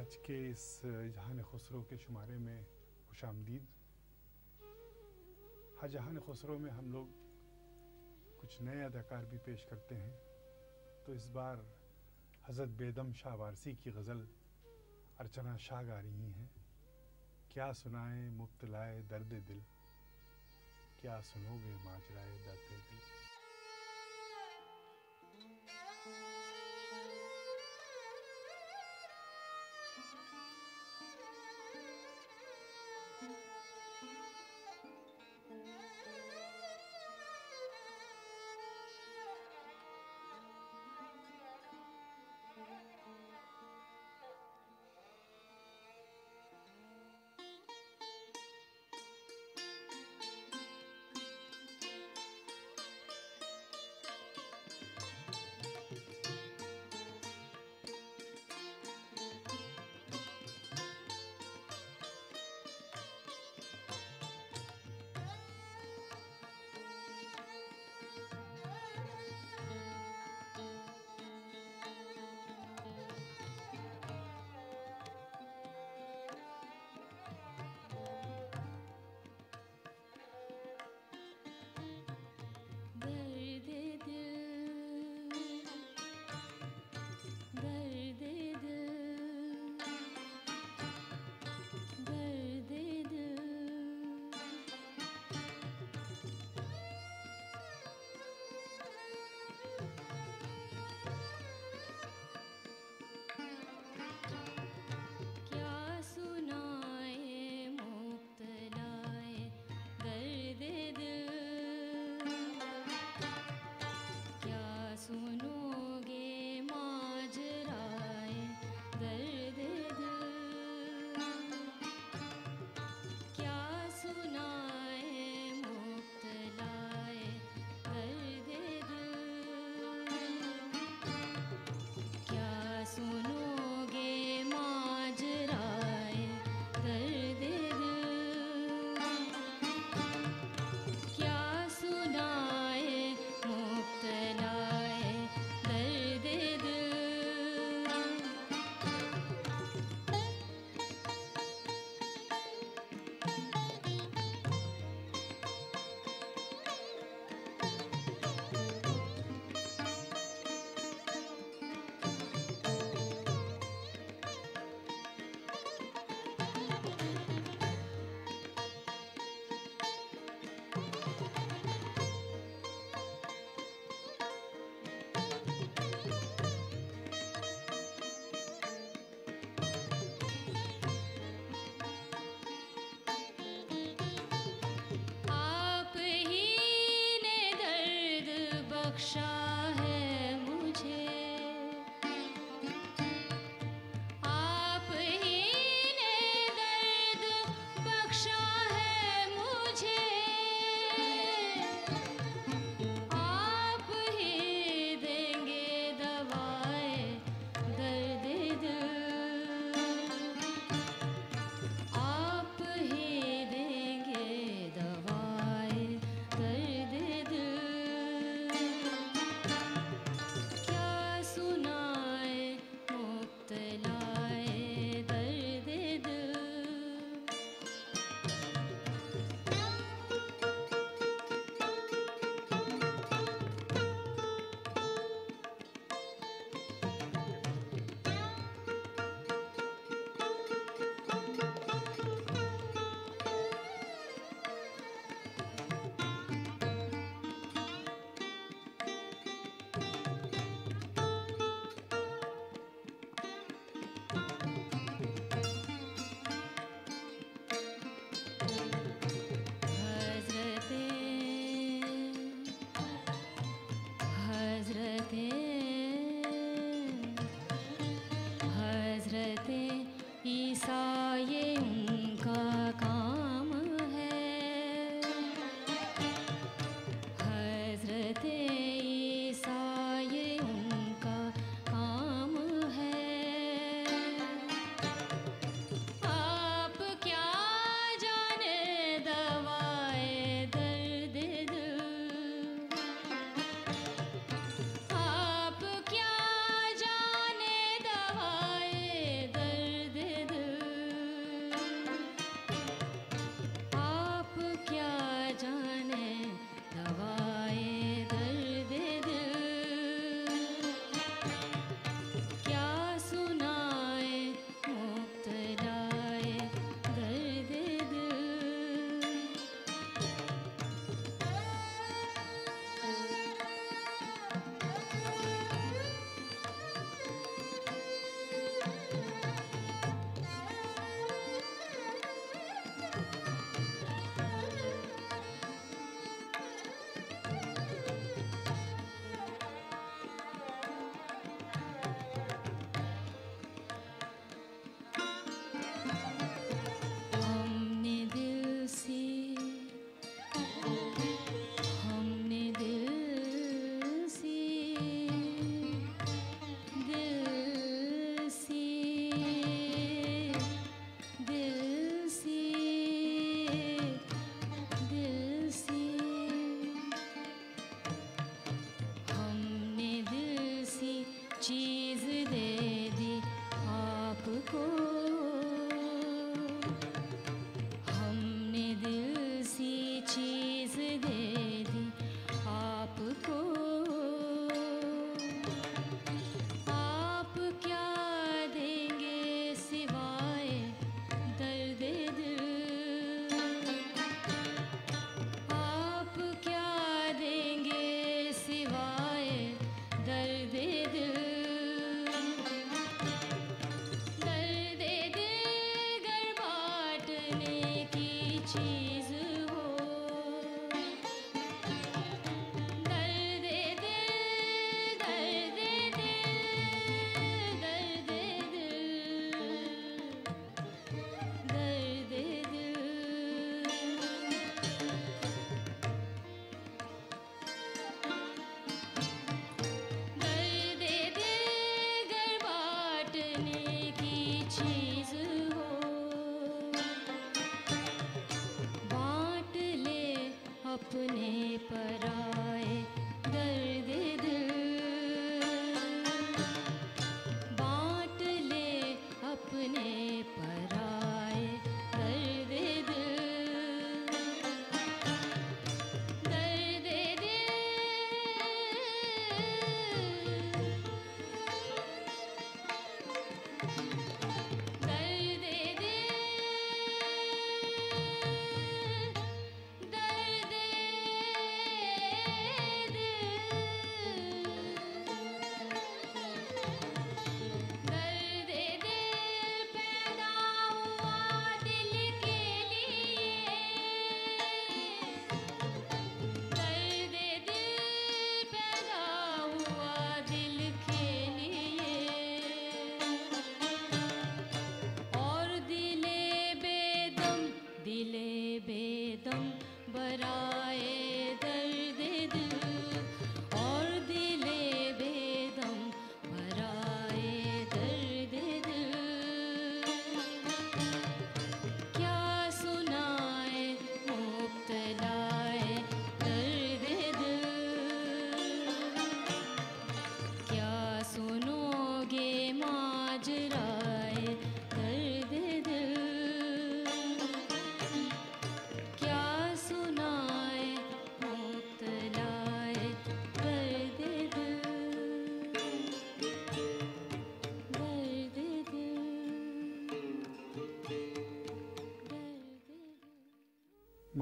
आज के इस जहान खुसरो के शुमारे में खुशामदीद। हर जहान खुसरो में हम लोग कुछ नए अदाकार भी पेश करते हैं, तो इस बार हज़रत बेदम शाह वारसी की गज़ल अर्चना शाह गा रही हैं। क्या सुनाएं मुब्तलाए दर्द दिल, क्या सुनोगे माजराए दर्द दिल।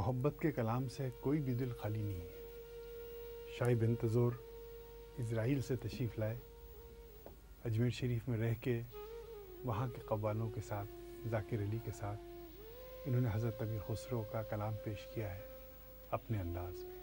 मोहब्बत के कलाम से कोई भी दिल खाली नहीं है। शाइब इंतज़ोर इज़राइल से तशरीफ़ लाए, अजमेर शरीफ में रह के वहाँ के कव्वालों के साथ, ज़ाकिर अली के साथ इन्होंने हज़रत अमीर खुसरो का कलाम पेश किया है अपने अंदाज़ में।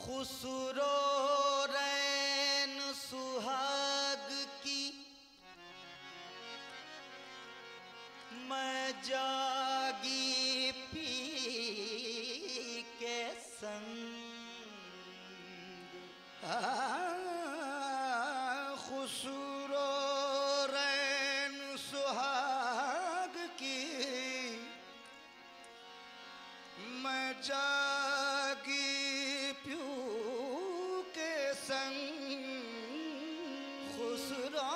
खुसरो रैन सुहाग की मैं जागी पी के संग खुसरो रैन सुहाग की मैं जागी प्यू के संग खुसरो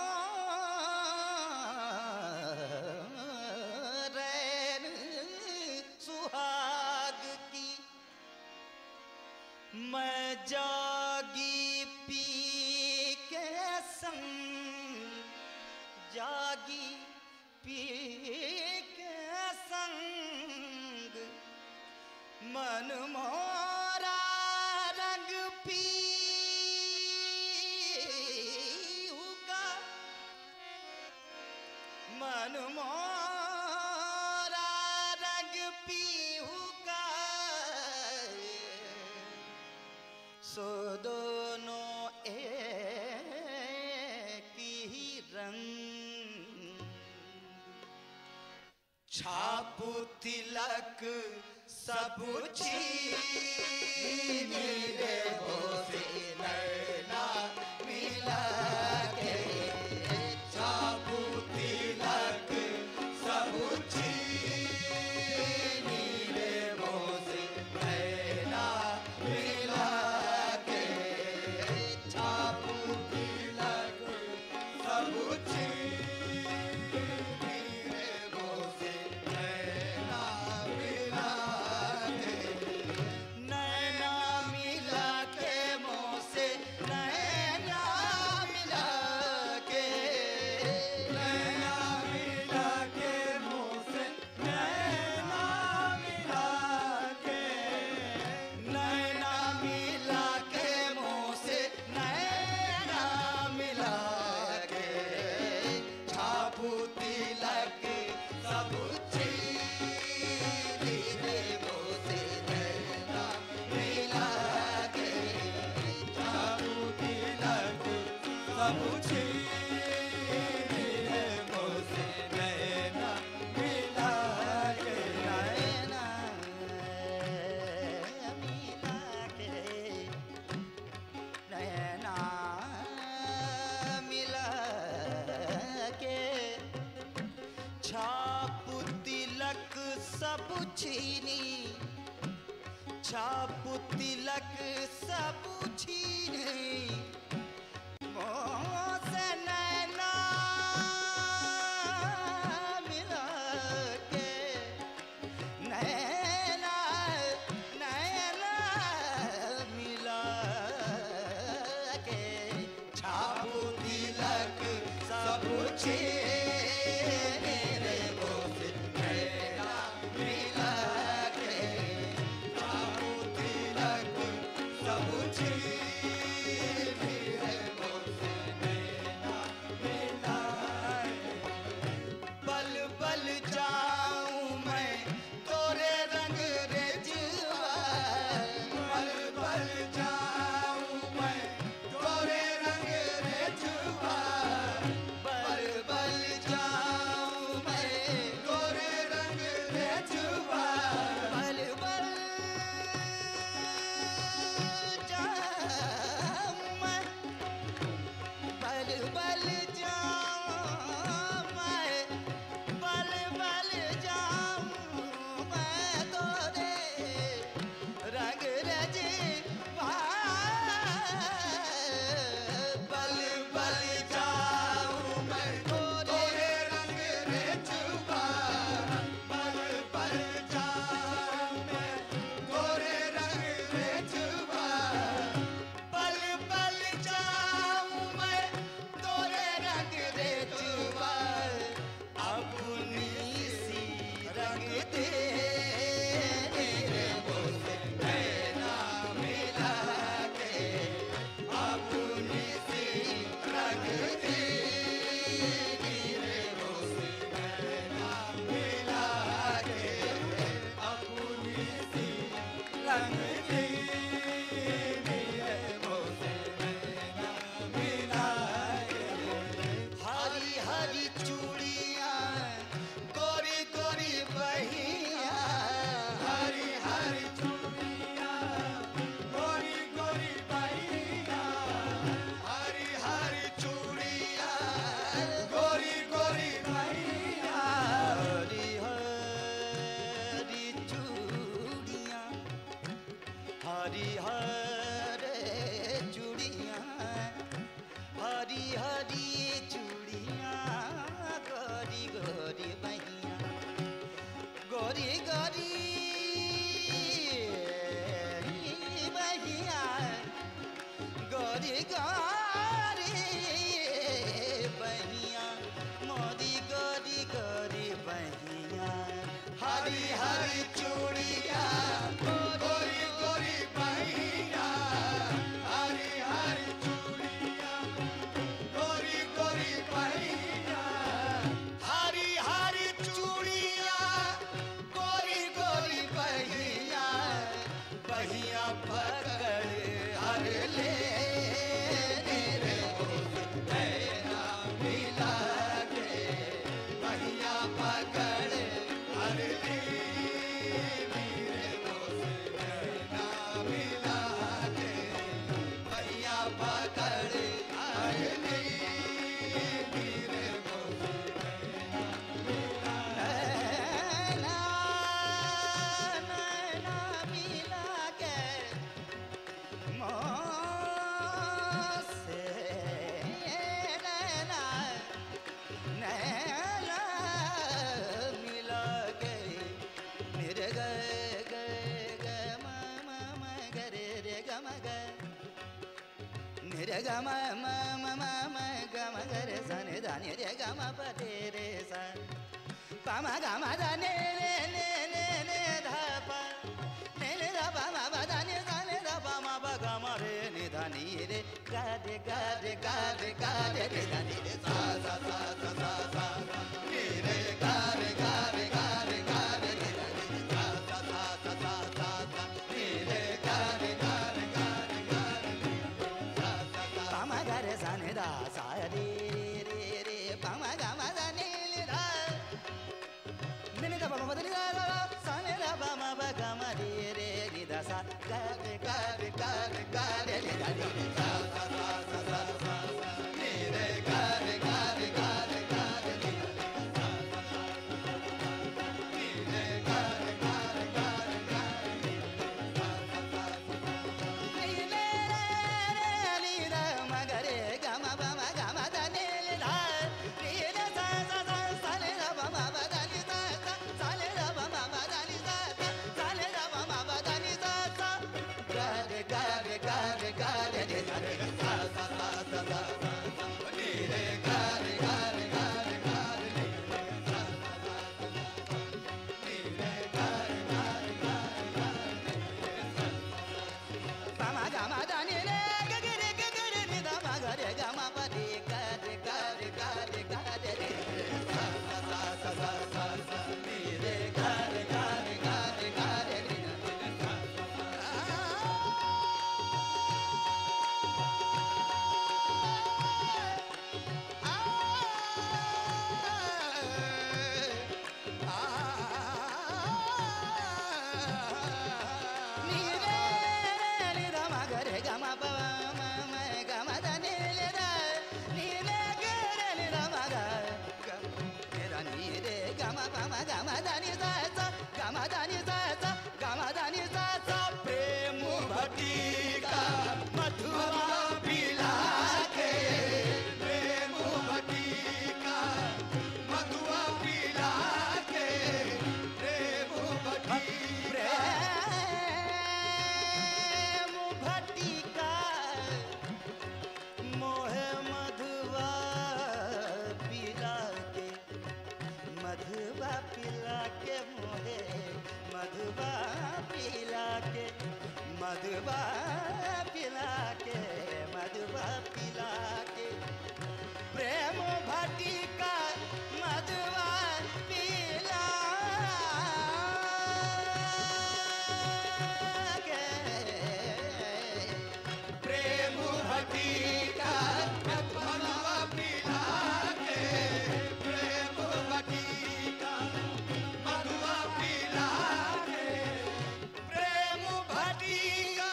रैन सुहाग की मैं जागी पी के संग जागी पी के संग मन मोरा रंग पीहू का मन मोरा रंग पीहू का सो दोनों एक ही रंग छापू तिलक सब छीन रे बोसे नैना मिला के छापू तिलक सब छीन रे बोसे नैना मिला के छापू तिलक सब छापू तिलक सब छीनी मोह से नैना मिला के नैना नैना मिला के छापू तिलक सब छीनी रे बोस नैना मिला सब छीन रे बोसे हरी हरे चूड़ियाँ, हरी हरी चूड़ियाँ, गोरी गोरी बहिया, गोरी गोरी बहिया, गोरी गोरी बहिया, मोरी गोरी गोरी बहिया, हरी हरी चूड़ियाँ, गोरी गोरी बहिया, हरी हरी चूड़ियाँ, गोरी गोरी बहिया, हरी हरी चूड़ियाँ, गोरी गोरी बहिया, बहिया पकड़ हर ले रे नैना मिला के, बहिया पकड़ हर ले मेरे दोस्त नैना मिला के, बहिया पकड़ हर ले मेरे दोस्त नैना नैना मिला के, मोसे नैना नैना मिला के, मेरे ग ग ग म म म ग रे रे ग म ग, मेरे ग म म म म म ग म ग रे सा ने धा ने रे ग म प रे रे सा, प म ग म ध ने रे ने ने ने धा प, ने ने धा प म प ध ने सा ने धा प म प ग म रे नि धा नि रे ग रे ग रे ग रे ग रे रे धा नि रे सा सा सा सा सा सा नि रे ग रे ग रे ग रे ग रे नि धा नि रे सा सा सा सा सा सा सा नि रे ग रे ग रे ग रे ग रे सा सा सा प म ग रे सा ने धा सा रे रे रे प म ग म ध नि रे धा नि नि धा प म ध नि धा धा धा सा ने धा प म प ग म रे रे नि धा सा ग रे ग रे ग रे ग रे नि धा नि रे सा सा सा सा सा सा नि रे ग रे ग रे ग रे ग रे नि धा नि रे सा सा सा नि रे ग रे ग रे ग रे ग रे नि धा नि रे सा सा सा नि रे रे नि धा म ग रे ग म प म ग म ध नि रे धा नि रे सा सा सा सा ने धा प म प ध नि सा सा सा ने धा प म प ध नि सा सा सा ने धा प म प ध नि सा सा ग रे ग रे ग रे ग रे नि धा नि रे सा सा सा सा सा सा नि रे ग रे ग रे ग रे ग रे नि धा नि रे सा सा सा सा सा नि रे ग रे ग रे ग रे ग रे नि रे सा प म ग म ध नि रे ग ग रे ग ग रे नि धा म ग रे ग म प रे ग रे ग रे ग रे ग रे नि रे सा सा सा सा सा सा सा नि रे ग रे ग रे ग रे ग रे नि धा नि रे सा सा सा नि रे नि धा म ग रे ग म प म म ग म ध नि रे धा नि रे ग रे नि धा म ग ग नि धा नि रे ग म प म ग म ध नि सा सा ग म ध नि सा सा ग म ध नि सा सा प्रेम भटिका मधुआ पिला के, प्रेम भटिका मधुआ पिला के, प्रेम भटिका प्रेम भटिका मोहे मधुआ पिला के, मधुआ पिला के मोहे मधुआ पिला के, मधुआ पिला के, मधुआ पिला के, प्रेम भटिका मधुआ पिला के, प्रेम भटिका मधुआ पिला के, प्रेम भटिका मधुआ पिला के, प्रेम भटिका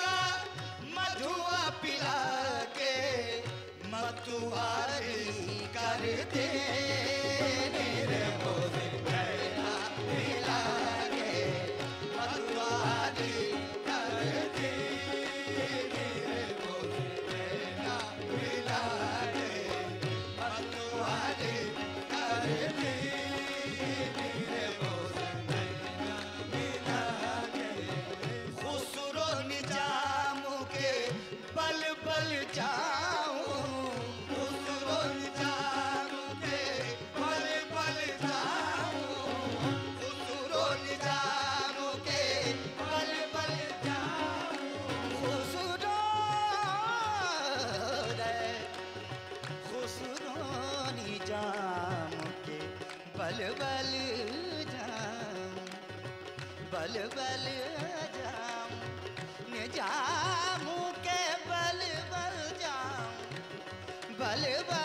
बल बल जाऊं जाऊं के बल बल जाऊं बल बल